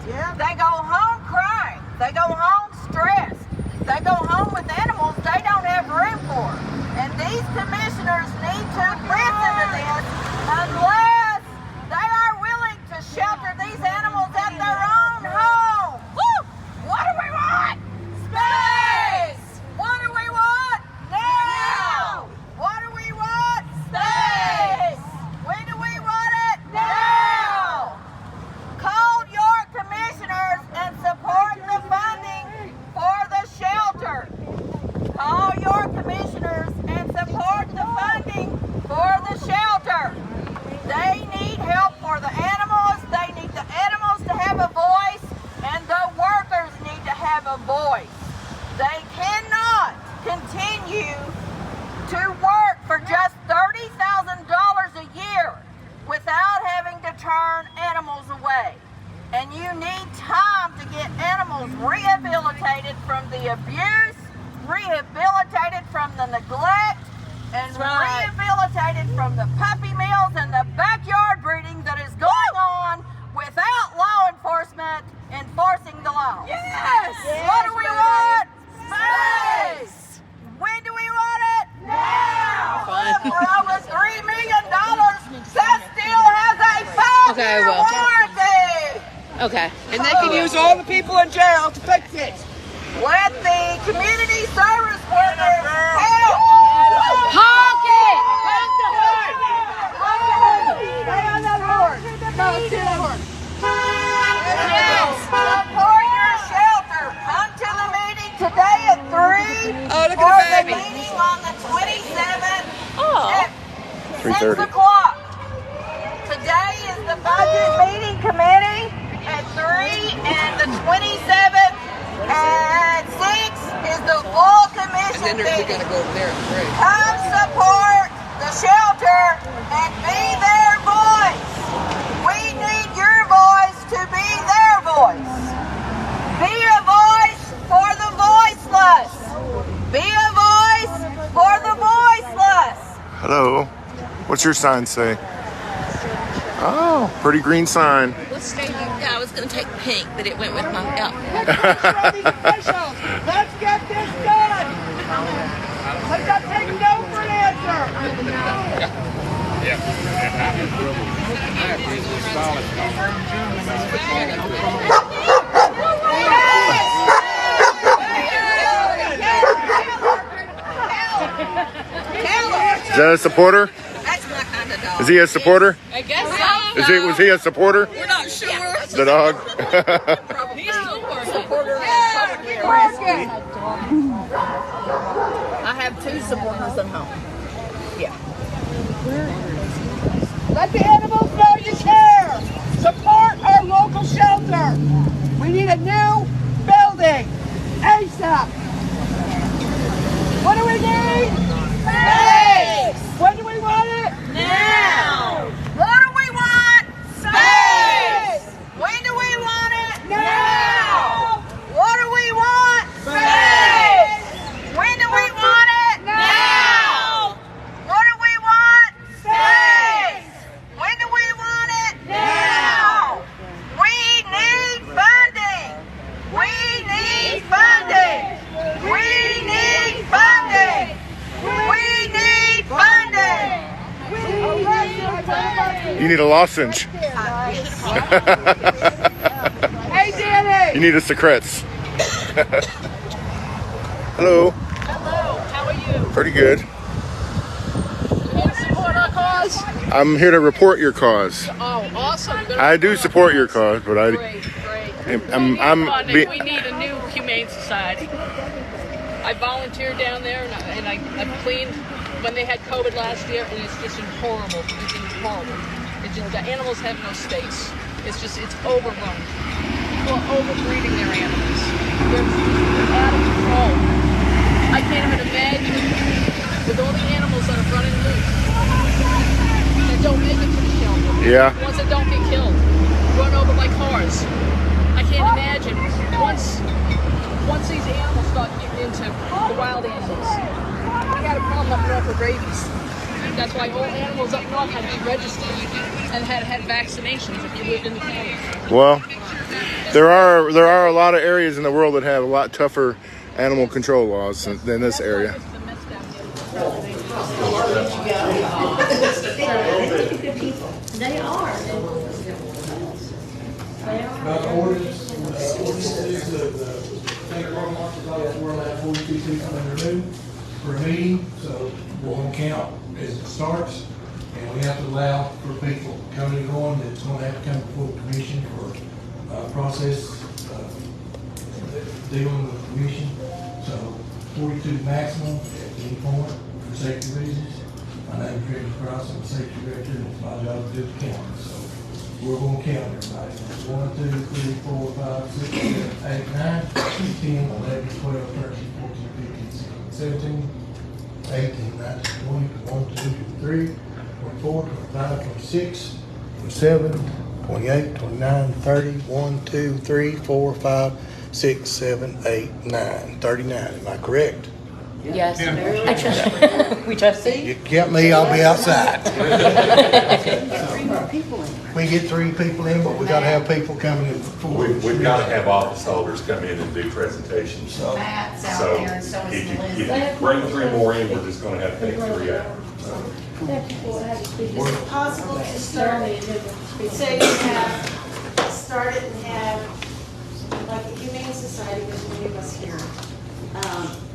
They go home crying. They go home stressed. They go home with animals they don't have room for. And these commissioners need to listen to this unless they are willing to shelter these animals at their own home. Woo! What do we want? Space! What do we want? Now! What do we want? Space! When do we want it? Now! Call your commissioners and support the funding for the shelter. Call your commissioners and support the funding for the shelter. They need help for the animals. They need the animals to have a voice, and the workers need to have a voice. They cannot continue to work for just $30,000 a year without having to turn animals away. And you need time to get animals rehabilitated from the abuse, rehabilitated from the neglect, and rehabilitated from the puppy mills and the backyard breeding that is going on without law enforcement enforcing the law. Yes! What do we want? Space! When do we want it? Now! For over $3 million, that still has a 5-year warranty! Okay. And they can use all the people in jail to fix it. Let the community service workers help! Honk it! Stay on that horse! No, let's do that horse. Yes, support your shelter. Come to the meeting today at 3. Oh, look for at the baby. The meeting on the 27th at 3:30. 6 o'clock. Today is the budget meeting committee at 3, and the 27th at 6 is the full commission And then we meeting. gotta go over there. Right. Come support the shelter and be their voice. We need your voice to be their voice. Be a voice for the voiceless. Be a voice for the voiceless. Hello. What's your sign say? Oh, pretty green sign. Yeah, I was going to take pink, but it went with my outfit. Let's get this done. Let's not take no for an answer. Is that a supporter? That's my kind of dog. Is he a supporter? I guess so. Was he a supporter? We're not sure. The dog? He's still working. I have 2 supporters at home. Let the animals know you care. Support our local shelter. We need a new building. ASAP. What do we need? Space! When do we want it? Now! What do we want? Space! When do we want it? Now! What do we want? Space! When do we want it? Now! What do we want? Space! When do we want it? Now! We need funding! We need funding! We need funding! We need funding! You need a lozenge. Hey, Danny. You need a secrets. Hello. Hello, how are you? Pretty good. You here to support our cause? I'm here to report your cause. Oh, awesome. I do support your cause, but Great. We need a new humane society. I volunteered down there, and I've cleaned when they had COVID last year, and it's just horrible. It's horrible. It's just, the animals have no space. It's overrun. People are overbreeding their animals. They're out of control. I can't even imagine with all the animals that are running loose that don't make it to the shelter. Yeah. The ones that don't get killed, run over by cars. I can't imagine once these animals start getting into the wild animals. We got a problem up north with rabies. That's why all animals up north had to be registered and had vaccinations if you lived in the county. Well, There are a lot of areas in the world that have a lot tougher animal control laws than this area. They are. About the ordinance, ordinances of the state of Rogersville, we're allowed 42 people in the room for a meeting, so we're gonna count as it starts. And we have to allow for people coming and going that's gonna have to come before the commission for process, dealing with the commission. So 42 maximum at any point for safety reasons. My name is Reggie Cross, I'm the safety director, and it's my job to do the counting. So we're gonna count everybody. 1, 2, 3, 4, 5, 6, 7, 8, 9, 10, 11, 12, 13, 14, 15, 16, 17, 18, 19, 20, 21, 22, 23, 24, 25, 26, 27, 28, 29, 30, 1, 2, 3, 4, 5, 6, 7, 8, 9, 39. Am I correct? Yes. We trust you. You get me, I'll be outside. We get 3 people in, but we gotta have people coming in before. We've got to have office holders come in and do presentations. So Matt's out so there and so is if Melissa. you bring 3 more in, we're just going to have to take 3 out. Is it possible to start it, so you have, start it and have, like the Humane Society, there's many of us here.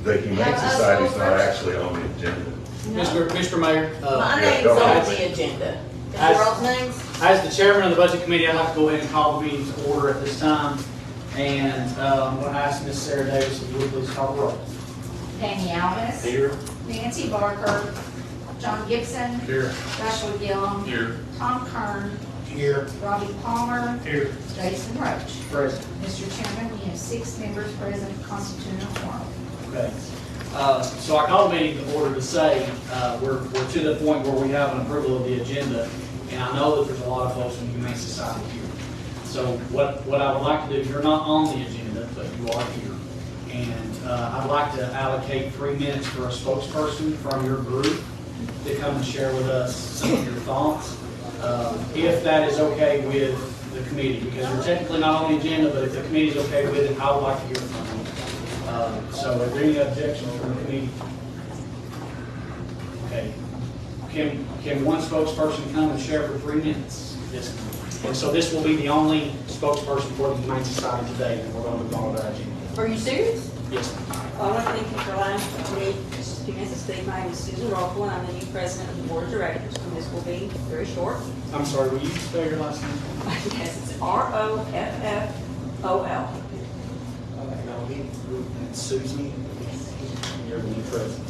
The Humane Society is not actually on the agenda. Mr. Mayor, My Yeah, name's go on ahead. the agenda. Is As- your all's names? as the chairman of the budget committee, I'd like to go ahead and call the meeting to order at this time. And I'm going to ask Ms. Sarah Davis if you would please call the roll. Danny Alves. Here. Nancy Barker. John Gibson. Here. Joshua Gillum. Here. Tom Kern. Here. Robbie Palmer. Here. Jason Roach. Present. Mr. Chairman, we have 6 members present constituting a quorum. Okay. So I call the meeting to order to say, we're to the point where we have an approval of the agenda, and I know that there's a lot of folks from the Humane Society here. So what I would like to do, you're not on the agenda, but you are here. And I'd like to allocate 3 minutes for a spokesperson from your group to come and share with us some of your thoughts. If that is okay with the committee, because you're technically not on the agenda, but if the committee's okay with it, I would like to hear from you. So are there any objections from the committee? Okay. Can one spokesperson come and share for 3 minutes? Yes. And so this will be the only spokesperson for the Humane Society today, and we're going to move on with our agenda. Are you serious? Yes, ma'am. I want to thank you for allowing me just a few minutes to speak. My name is Susan Rockland, and I'm the new president of the board of directors, and this will be very short. I'm sorry, will you spell your last name? Yes, it's Roffol. And Susan, you're the new president.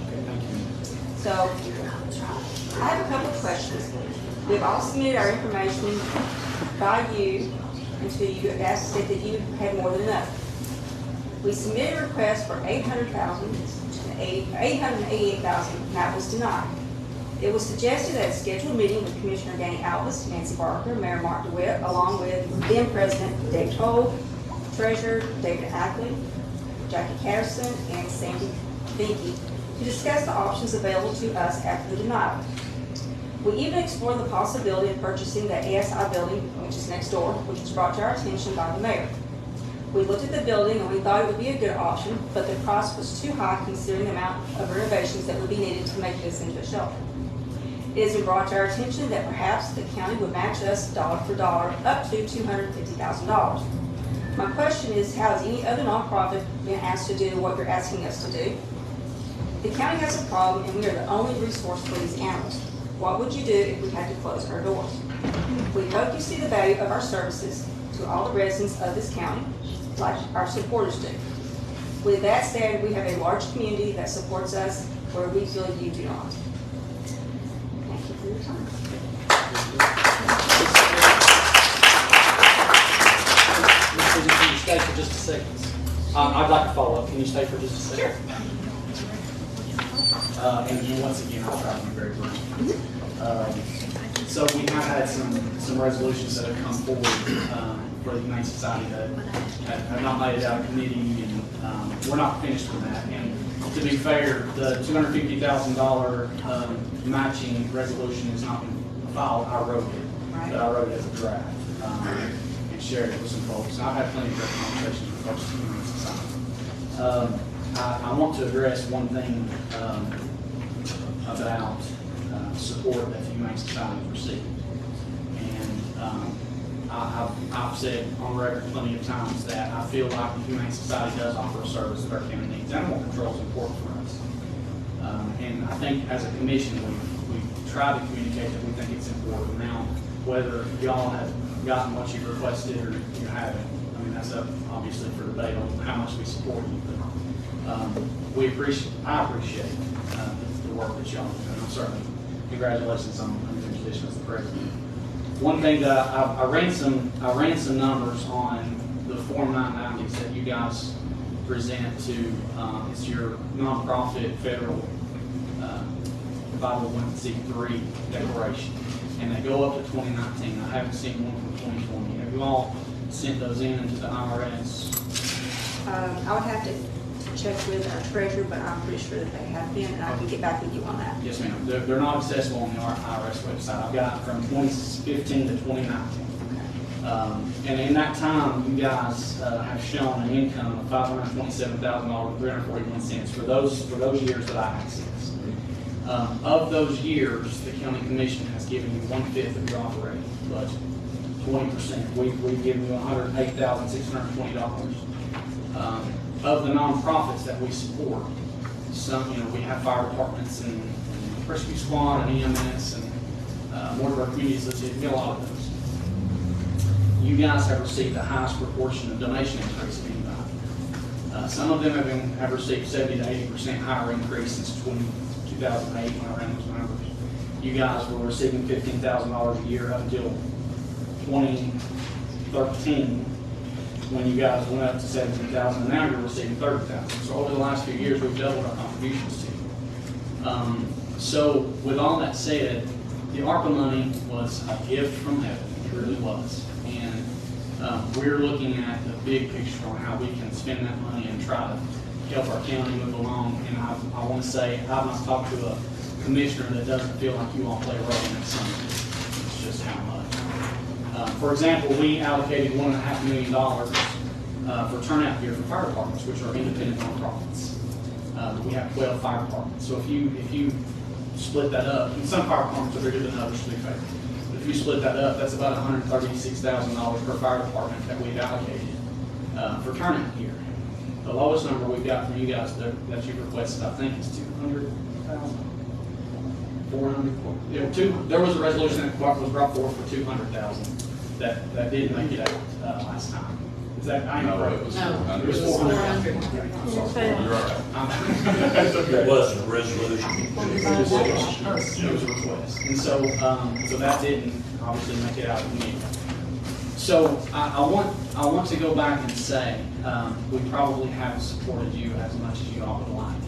Okay, thank you. So, I have a couple of questions. We've all submitted our information by you until you asked that you had more than enough. We submitted a request for $888,000, and that was denied. It was suggested at a scheduled meeting with Commissioner Danny Alves, Nancy Barker, Mayor Mark DeWitt, along with then President Dave Toll, Treasurer David Ackley, Jackie Catterson, and Sandy Finke, to discuss the options available to us after the denial. We even explored the possibility of purchasing the ASI building, which is next door, which was brought to our attention by the mayor. We looked at the building and we thought it would be a good option, but the cost was too high considering the amount of renovations that would be needed to make this into a shelter. It has been brought to our attention that perhaps the county would match us dollar for dollar up to $250,000. My question is, how has any other nonprofit been asked to do what you're asking us to do? The county has a problem and we are the only resource for these animals. What would you do if we had to close our doors? We hope you see the value of our services to all the residents of this county, like our supporters do. With that said, we have a large community that supports us where we feel you do not. Thank you for your time. Can you stay for just a second? I'd like to follow up. Can you stay for just a second? And then once again, I'll try to be very brief. So we have had some resolutions that have come forward for the Humane Society that have not made it out of committee, and we're not finished with that. And to be fair, the $250,000 matching resolution has not been filed. I wrote it, but I wrote it as a draft. And shared it with some folks. I've had plenty of great conversations with folks in the Humane Society. I want to address one thing about support that the Humane Society has received. And I've said on record plenty of times that I feel like the Humane Society does offer a service that our county needs. Animal control is important for us. And I think as a commission, we've tried to communicate that we think it's important. Now, whether y'all have gotten what you requested or you haven't, I mean, that's up obviously for debate on how much we support you. But I appreciate the work that y'all do, and I'm certainly congratulations on your position as the president. One thing that I ran some numbers on the Form 990s that you guys present to it's your nonprofit federal 501c3 declaration, and they go up to 2019. I haven't seen one from 2020. Have you all sent those in to the IRS? I would have to check with our treasurer, but I'm pretty sure that they have been, and I can get back with you on that. Yes, ma'am. They're not accessible on the IRS website. I've got from 2015 to 2019. And in that time, you guys have shown an income of $527,341 for those years that I accessed. Of those years, the county commission has given you 1/5 of your operating budget, 20%. We've given you $108,620. Of the nonprofits that we support, some, we have fire departments and rescue squad and EMS and more of our community associations. We got a lot of those. You guys have received the highest proportion of donation increase of anybody. Some of them have received 70 to 80% higher increase since 2008 when I ran those numbers. You guys were receiving $15,000 a year up until 2013. When you guys went up to 17,000, and now you're receiving 30,000. So over the last few years, we've doubled our contributions to you. So with all that said, the ARPA money was a gift from heaven. It really was. And we're looking at the big picture on how we can spend that money and try to help our county move along. And I want to say, I've not talked to a commissioner that doesn't feel like you all play a role in that something. It's just how much. For example, we allocated $1.5 million for turnout gear for fire departments, which are independent nonprofits. We have 12 fire departments. So if you split that up, and some fire departments are bigger than others, to be fair. But if you split that up, that's about $136,000 per fire department that we've allocated for turnout gear. The lowest number we've got from you guys that you've requested, I think, is $200,000. 400. There was a resolution that was brought forth for $200,000 that didn't make it out last time. Is that? I know it was. No, it was 400. I'm sorry. You're right. It wasn't a resolution. It was a request, and so that didn't obviously make it out of the meeting. So I want to go back and say we probably haven't supported you as much as you all would like,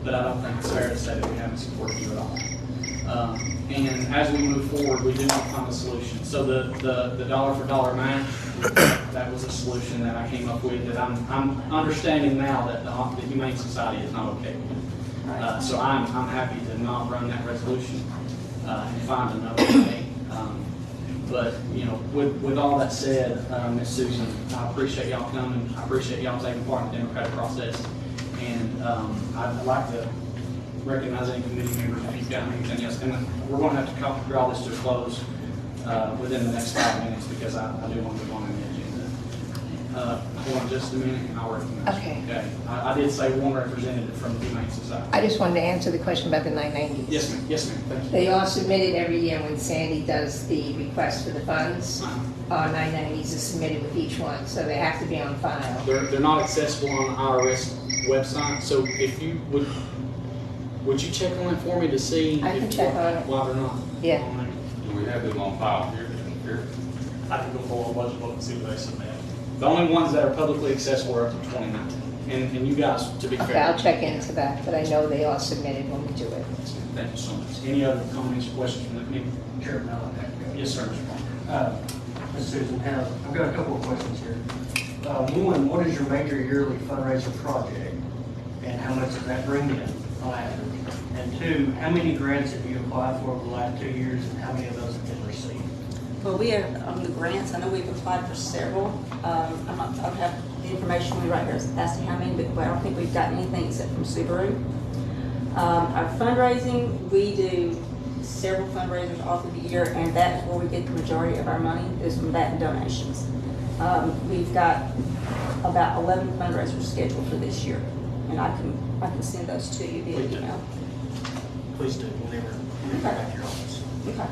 but I don't think it's fair to say that we haven't supported you at all. And as we move forward, we do want to find a solution. So the dollar for dollar match, that was a solution that I came up with that I'm understanding now that the Humane Society is not okay with. So I'm happy to not run that resolution and find another way. But with all that said, Ms. Susan, I appreciate y'all coming. I appreciate y'all taking part in the democratic process, and I'd like to recognize any committee members if you've got anything else. And we're going to have to draw this to a close within the next 5 minutes because I do want to move on in the agenda. Hold on just a minute and I'll recognize you. Okay. I did say one representative from the Humane Society. I just wanted to answer the question about the 990s. Yes, ma'am. Yes, ma'am. Thank you. They are submitted every year when Sandy does the request for the funds. 990s is submitted with each one, so they have to be on file. They're not accessible on the IRS website, so if you would you check on it for me to see I can check on it. Why they're not? Yeah. Do we have them on file here? I can go pull a budget book and see what they submit. The only ones that are publicly accessible are up to 2019. And you guys, to be Okay, fair. I'll check into that, but I know they are submitted when we do it. Thank you so much. Any other comments or questions from the committee? Sure, no, I'll have to go. Yes, sir, Mr. Parker. Ms. Susan, I've got a couple of questions here. One, what is your major yearly fundraiser project, and how much does that bring in on average? And two, how many grants have you applied for over the last 2 years, and how many of those have been received? Well, we are on the grants. I know we've applied for several. I don't have the information right here as to how many, but I don't think we've gotten anything except from Subaru. Our fundraising, we do several fundraisers all through the year, and that is where we get the majority of our money, is from that and donations. We've got about 11 fundraisers scheduled for this year, and I can send those to you via email. Please do, whenever you get back to your office. Okay.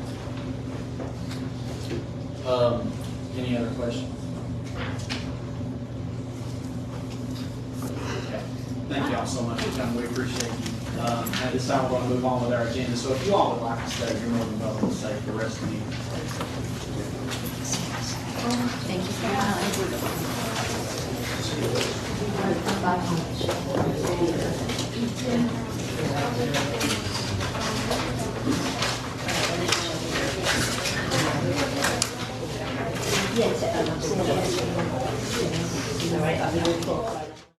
Any other questions? Okay. Thank y'all so much for coming. We appreciate you. At this time, we're going to move on with our agenda. So if you all would like to stay, you're more than welcome to stay for the rest of the meeting. Thank you so much. Yes,